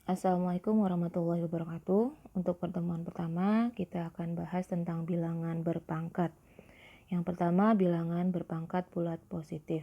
Assalamualaikum warahmatullahi wabarakatuh. Untuk pertemuan pertama, kita akan bahas tentang bilangan berpangkat. Yang pertama, bilangan berpangkat bulat positif.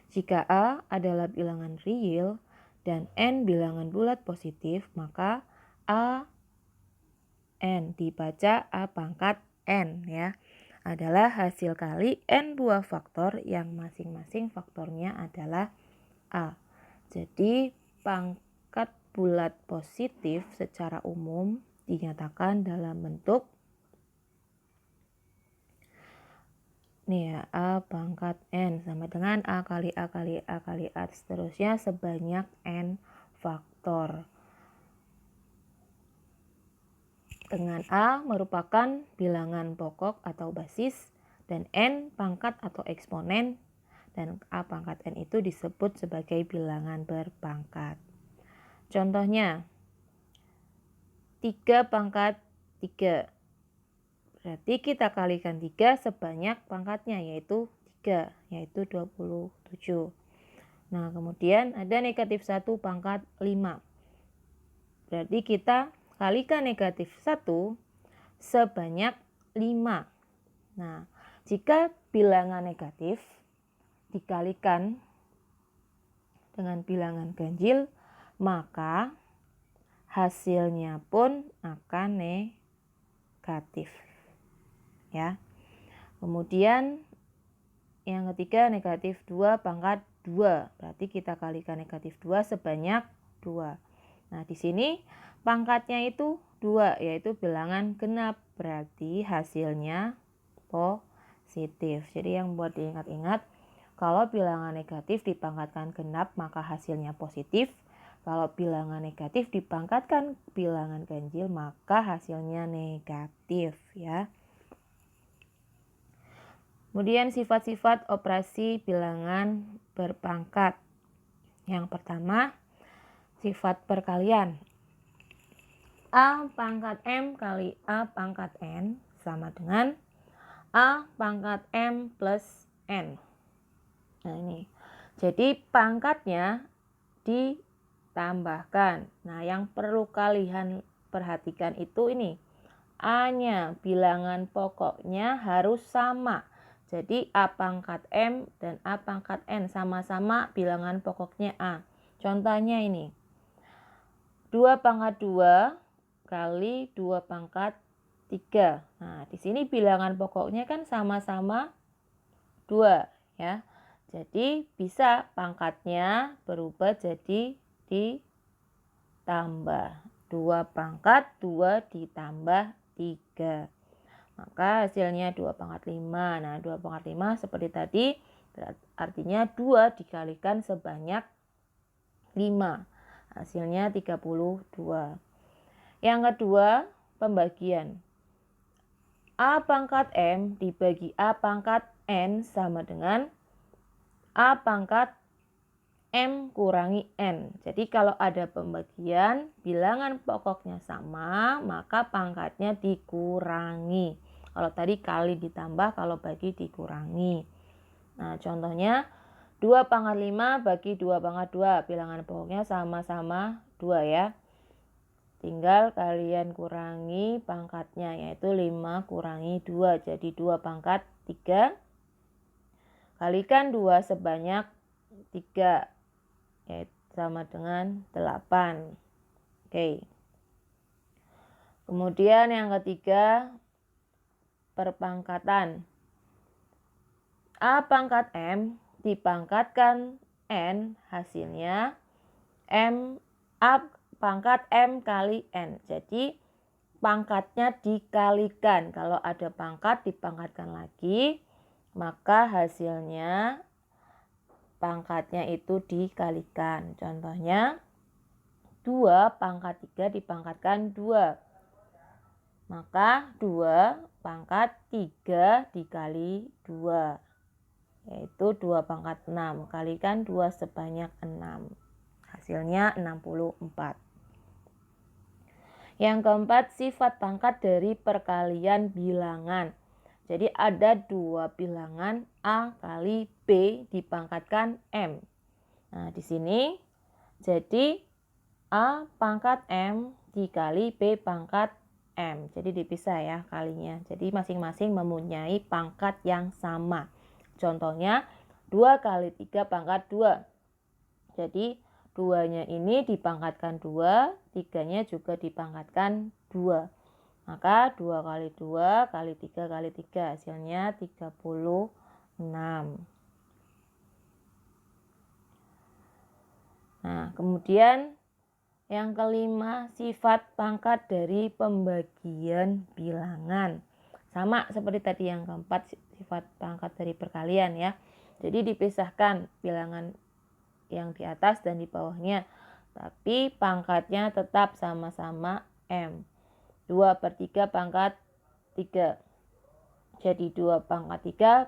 Jika A adalah bilangan real dan N bilangan bulat positif, maka A N dibaca A pangkat N ya, adalah hasil kali N buah faktor yang masing-masing faktornya adalah A. Jadi pangkat bulat positif secara umum dinyatakan dalam bentuk nih ya, A pangkat N sama dengan A kali A kali A kali A seterusnya sebanyak N faktor. Dengan A merupakan bilangan pokok atau basis dan N pangkat atau eksponen, dan A pangkat N itu disebut sebagai bilangan berpangkat. Contohnya 3 pangkat 3. Berarti kita kalikan 3 sebanyak pangkatnya yaitu 3, yaitu 27. Nah, kemudian ada negatif 1 pangkat 5. Berarti kita kalikan negatif 1 sebanyak 5. Nah, jika bilangan negatif dikalikan dengan bilangan ganjil, maka hasilnya pun akan negatif. Ya. Kemudian yang ketiga negatif 2 pangkat 2. Berarti kita kalikan negatif 2 sebanyak 2. Nah, di sini pangkatnya itu 2, yaitu bilangan genap. Berarti hasilnya positif. Jadi yang buat diingat-ingat, kalau bilangan negatif dipangkatkan genap maka hasilnya positif. Kalau bilangan negatif dipangkatkan bilangan ganjil maka hasilnya negatif ya. Kemudian sifat-sifat operasi bilangan berpangkat. Yang pertama, sifat perkalian. A pangkat M kali A pangkat N sama dengan A pangkat M plus N. Nah ini, jadi pangkatnya ditambahkan. Nah yang perlu kalian perhatikan itu ini, A-nya bilangan pokoknya harus sama. Jadi A pangkat M dan A pangkat N sama-sama bilangan pokoknya A. Contohnya ini, 2 pangkat 2 kali 2 pangkat 3. Nah, di sini bilangan pokoknya kan sama-sama 2 ya. Jadi bisa pangkatnya berubah jadi ditambah. 2 pangkat 2 ditambah 3. Maka hasilnya 2 pangkat 5. Nah, 2 pangkat 5 seperti tadi, artinya 2 dikalikan sebanyak 5. Hasilnya 32. Yang kedua, pembagian. A pangkat M dibagi A pangkat N sama dengan A pangkat M kurangi N. Jadi kalau ada pembagian, bilangan pokoknya sama, maka pangkatnya dikurangi. Kalau tadi kali ditambah, kalau bagi dikurangi. Nah, contohnya 2 pangkat 5 bagi 2 pangkat 2. Bilangan pokoknya sama-sama 2 ya. Tinggal kalian kurangi pangkatnya, yaitu 5 kurangi 2. Jadi 2 pangkat 3. Kalikan 2 sebanyak 3. Yaitu sama dengan 8. Oke. Kemudian yang ketiga, perpangkatan. A pangkat M dipangkatkan N, hasilnya M A pangkat M kali N. Jadi pangkatnya dikalikan. Kalau ada pangkat dipangkatkan lagi, maka hasilnya pangkatnya itu dikalikan. Contohnya 2 pangkat 3 dipangkatkan 2. Maka 2 pangkat 3 dikali 2. Yaitu 2 pangkat 6. Kalikan 2 sebanyak 6. Hasilnya 64. Yang keempat, sifat pangkat dari perkalian bilangan. Jadi ada 2 bilangan A kali B dipangkatkan M. Nah, di sini jadi A pangkat M dikali B pangkat M. Jadi dipisah ya kalinya. Jadi masing-masing mempunyai pangkat yang sama. Contohnya 2 kali 3 pangkat 2. Jadi 2-nya ini dipangkatkan 2, 3-nya juga dipangkatkan 2. Maka 2 kali 2 kali 3 kali 3 hasilnya 36. Nah, kemudian yang kelima, sifat pangkat dari pembagian bilangan. Sama seperti tadi yang keempat, sifat pangkat dari perkalian ya. Jadi dipisahkan bilangan yang di atas dan di bawahnya. Tapi pangkatnya tetap sama-sama M. 2 per 3 pangkat 3. Jadi 2 pangkat 3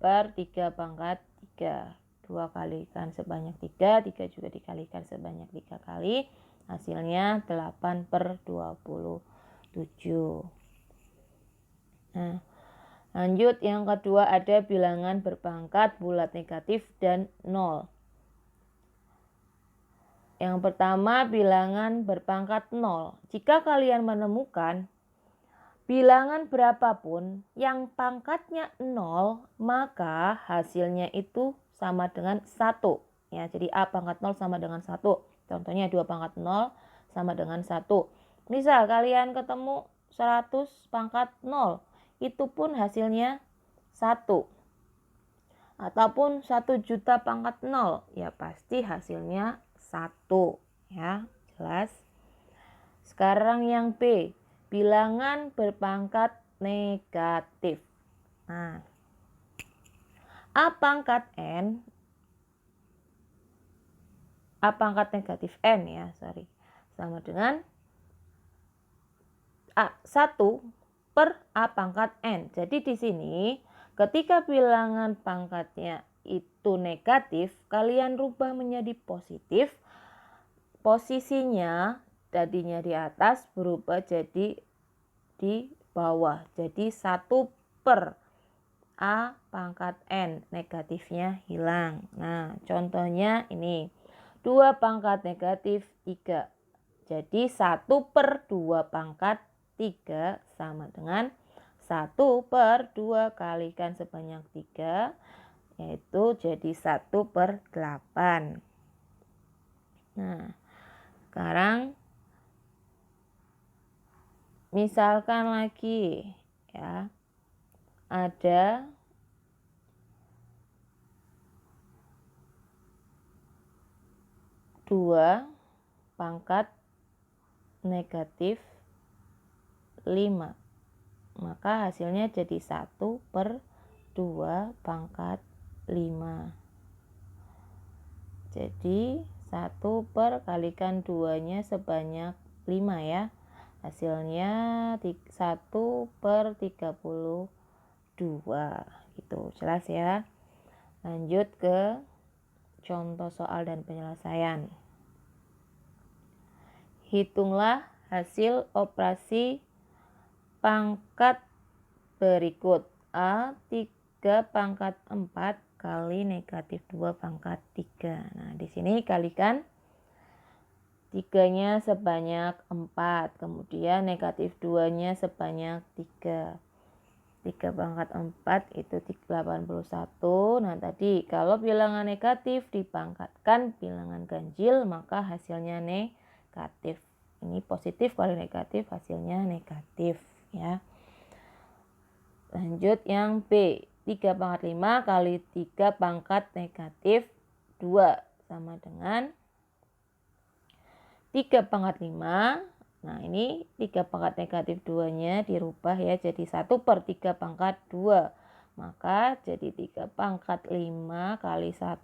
per 3 pangkat 3. 2 kalikan sebanyak 3, 3 juga dikalikan sebanyak 3 kali. Hasilnya 8 per 27. Nah, lanjut yang kedua ada bilangan berpangkat bulat negatif dan 0. Yang pertama bilangan berpangkat 0. Jika kalian menemukan bilangan berapapun yang pangkatnya 0, maka hasilnya itu sama dengan 1. Ya, jadi A pangkat 0 sama dengan 1. Contohnya 2 pangkat 0 sama dengan 1. Misal kalian ketemu 100 pangkat 0, itu pun hasilnya 1. Ataupun 1 juta pangkat 0, ya pasti hasilnya 1. Ya, jelas. Sekarang yang B, bilangan berpangkat negatif. Nah, A pangkat negatif N ya, sama dengan 1 per A pangkat N. Jadi di sini ketika bilangan pangkatnya itu negatif, kalian rubah menjadi positif. Posisinya tadinya di atas berubah jadi di bawah. Jadi 1 per A pangkat N, negatifnya hilang. Nah, contohnya ini 2 pangkat negatif 3. Jadi 1 per 2 pangkat 3 sama dengan 1 per 2 kalikan sebanyak 3, yaitu jadi 1 per 8. Nah, sekarang misalkan lagi ya, ada dua pangkat negatif 5. Maka hasilnya jadi 1 per 2 pangkat 5. Jadi 1 per kalikan 2-nya sebanyak 5 ya. Hasilnya 1 per 32. Gitu, jelas ya. Lanjut ke contoh soal dan penyelesaian. Hitunglah hasil operasi pangkat berikut. A 3 pangkat 4 kali negatif 2 pangkat 3. Nah, di sini kalikan 3-nya sebanyak 4. Kemudian negatif 2-nya sebanyak 3. 3 pangkat 4 itu 81. Nah, tadi kalau bilangan negatif dipangkatkan bilangan ganjil, maka hasilnya negatif. Ini positif kali negatif, hasilnya negatif ya. Lanjut yang B, 3 pangkat 5 kali 3 pangkat negatif 2 sama dengan 3 pangkat 5. Nah, ini 3 pangkat negatif 2-nya dirubah ya jadi 1 per 3 pangkat 2. Maka jadi 3 pangkat 5 kali 1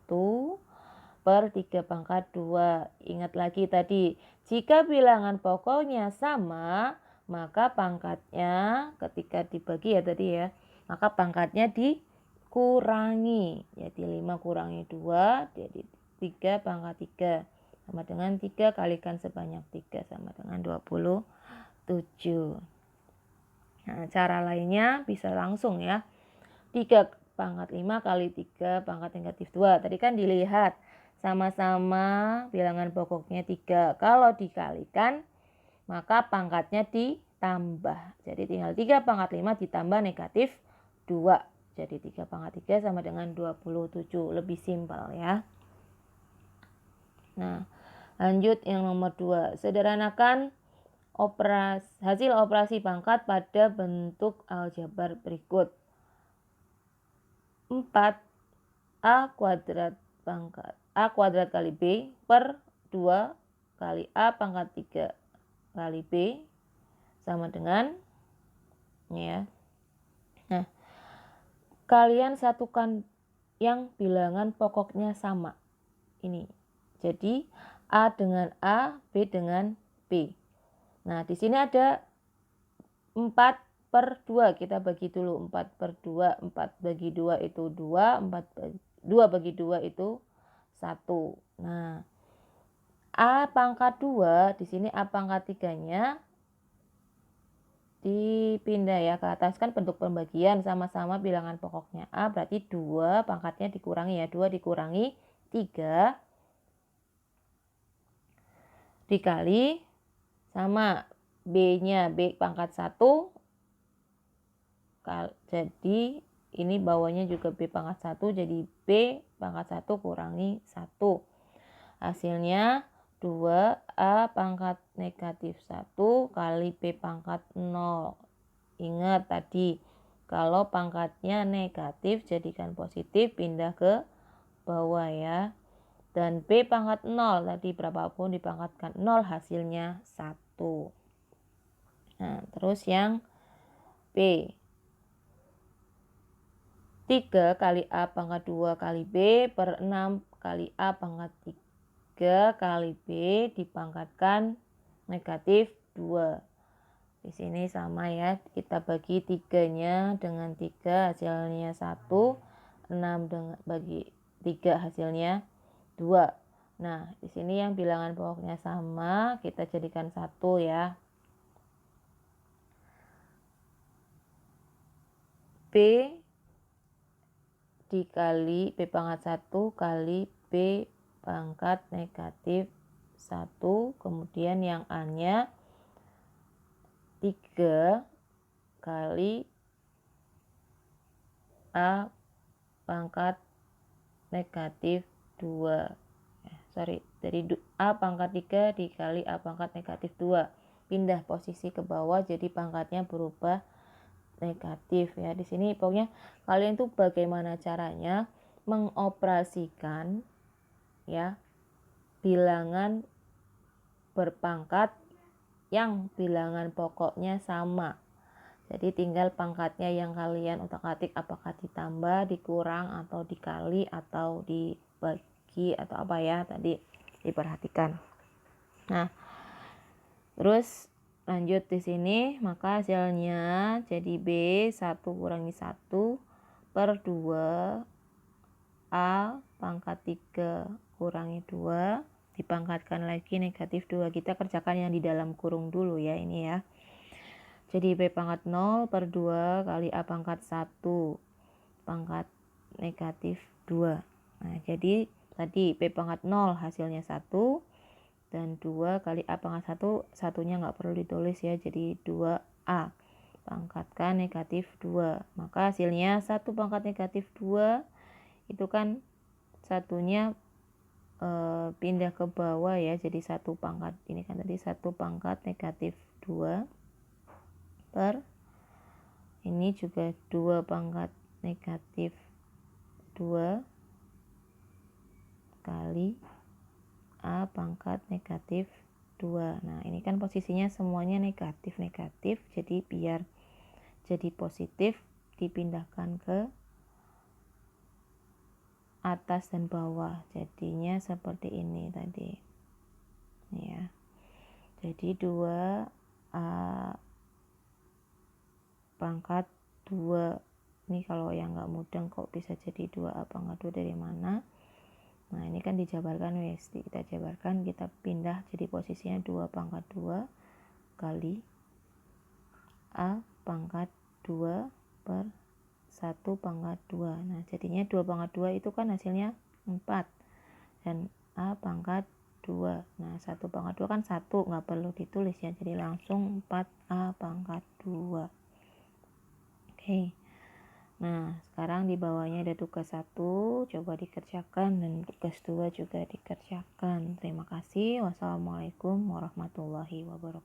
per 3 pangkat 2. Ingat lagi tadi, jika bilangan pokoknya sama, maka pangkatnya ketika dibagi ya tadi ya, maka pangkatnya dikurangi. Jadi 5 kurangi 2, jadi 3 pangkat 3. Sama dengan 3 kalikan sebanyak 3 sama dengan 27. Nah, cara lainnya bisa langsung ya. 3 pangkat 5 kali 3 pangkat negatif 2. Tadi kan dilihat sama-sama bilangan pokoknya 3. Kalau dikalikan maka pangkatnya ditambah. Jadi tinggal 3 pangkat 5 ditambah negatif 2. Jadi 3 pangkat 3 sama dengan 27. Lebih simpel ya. Nah, lanjut yang nomor 2. Sederhanakan hasil operasi pangkat pada bentuk aljabar berikut. 4A kuadrat pangkat A kuadrat kali B per 2 kali A pangkat 3 kali B sama dengan ini ya. Nah, kalian satukan yang bilangan pokoknya sama. Ini. Jadi A dengan A, B dengan B. Nah, di sini ada 4 per 2. Kita bagi dulu 4 per 2. 4 bagi 2 itu 2. 2 bagi 2 itu 1. Nah, A pangkat 2, di sini A pangkat 3-nya dipindah ya ke atas, kan bentuk pembagian sama-sama bilangan pokoknya A, berarti 2 pangkatnya dikurangi ya. 2 dikurangi 3 dikali sama B-nya, B pangkat 1. Jadi ini bawahnya juga B pangkat 1, jadi B pangkat 1 kurangi 1. Hasilnya 2A pangkat negatif 1 kali B pangkat 0. Ingat tadi, kalau pangkatnya negatif jadikan positif, pindah ke bawah ya. Dan B pangkat 0 tadi berapapun dipangkatkan 0 hasilnya 1. Nah, terus yang B. 3 kali A pangkat 2 kali B per 6 kali A pangkat 3 kali B dipangkatkan negatif 2. Di sini sama ya, kita bagi 3-nya dengan 3 hasilnya 1. 6 dengan bagi 3 hasilnya 2. Nah, di sini yang bilangan pokoknya sama, kita jadikan 1 ya. B dikali B pangkat 1 kali B pangkat negatif 1. Kemudian yang A-nya 3 kali A pangkat negatif 2. Dari A pangkat 3 dikali A pangkat negatif 2. Pindah posisi ke bawah, jadi pangkatnya berubah negatif ya. Di sini pokoknya kalian tuh bagaimana caranya mengoperasikan ya bilangan berpangkat yang bilangan pokoknya sama. Jadi tinggal pangkatnya yang kalian utak-atik apakah ditambah, dikurang, atau dikali, atau dibagi, atau apa ya, tadi diperhatikan. Nah, terus lanjut di sini, maka hasilnya jadi B 1 kurangi 1 per 2 A pangkat 3 kurangi 2 dipangkatkan lagi negatif 2. Kita kerjakan yang di dalam kurung dulu ya ini ya. Jadi B pangkat 0 per 2 kali A pangkat 1 pangkat negatif 2. Nah, jadi tadi B pangkat 0 hasilnya 1. Dan 2 kali A pangkat 1, satunya nggak perlu ditulis ya. Jadi 2A. Pangkatkan negatif 2. Maka hasilnya 1 pangkat negatif 2. Itu kan satunya pindah ke bawah ya. Jadi 1 pangkat. Ini kan tadi 1 pangkat negatif 2. Per ini juga 2 pangkat negatif 2 kali A pangkat negatif 2. Nah, ini kan posisinya semuanya negatif-negatif, jadi biar jadi positif dipindahkan ke atas dan bawah. Jadinya seperti ini tadi. Ya. Jadi 2A pangkat 2. Ini kalau yang nggak mudeng kok bisa jadi 2A pangkat 2 dari mana? Nah, ini kan dijabarkan wes. Kita jabarkan, kita pindah jadi posisinya 2 pangkat 2 kali A pangkat 2 per 1 pangkat 2. Nah, jadinya 2 pangkat 2 itu kan hasilnya 4. dan A pangkat 2. Nah 1 pangkat 2 kan 1, nggak perlu ditulis ya, jadi langsung 4A pangkat 2. Oke. Nah sekarang di bawahnya ada tugas 1, coba dikerjakan, dan tugas 2 juga dikerjakan. Terima kasih. Wassalamualaikum warahmatullahi wabarakatuh.